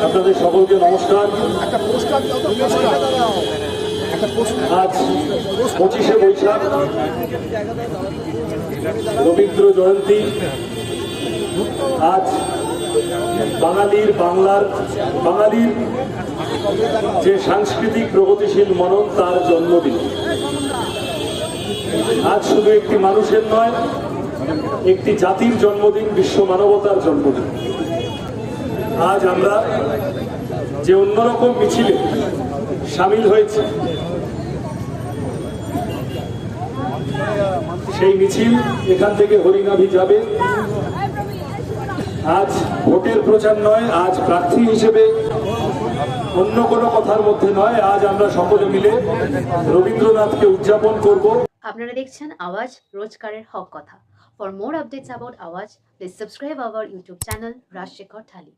আপনাদের সকলকে নমস্কার। আজ 25শে বৈশাখ, রবীন্দ্র জয়ন্তী। আজ বাঙালির যে সাংস্কৃতিক প্রগতিশীল মনন, তার জন্মদিন। আজ শুধু একটি মানুষের নয়, একটি জাতির জন্মদিন, বিশ্ব মানবতার জন্মদিন। আজ আমরা যে অন্যরকম মিছিলে সামিল হয়েছি, সেই মিছিল এখান থেকে হরিনাভি যাবে। আজ ভোটের প্রচার নয়, আজ প্রার্থী হিসেবে অন্য কোনো কথার মধ্যে নয়, আজ আমরা সকলে মিলে রবীন্দ্রনাথকে উদযাপন করব। আপনারা দেখছেন আওয়াজ, রোজকারের হক কথা। For more updates about Awaaz, please subscribe our YouTube channel Rajshekhar thali.